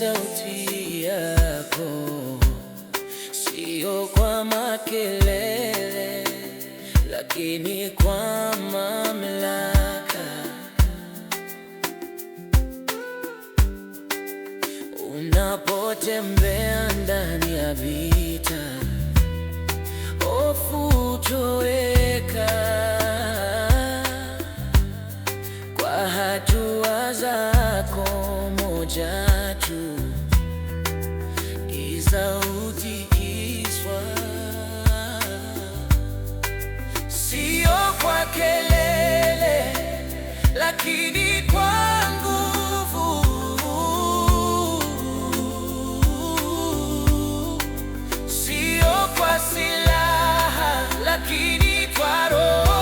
sauti yako, sio kwa makelele, lakini kwa mamlaka. Unapotembea ndani ya vita, hofu hutoweka. Kwa hatua zako moja tu, giza hutikiswa. Sio kwa kelele, lakini kwa nguvu. Sio kwa silaha, lakini kwa Roho.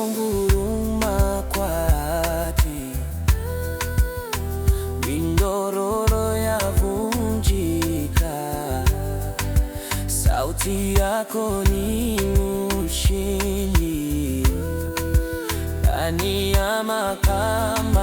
Unaponguruma kwa haki, minyororo yavunjika. Sauti yako ni ushindi ndani ya mahakama.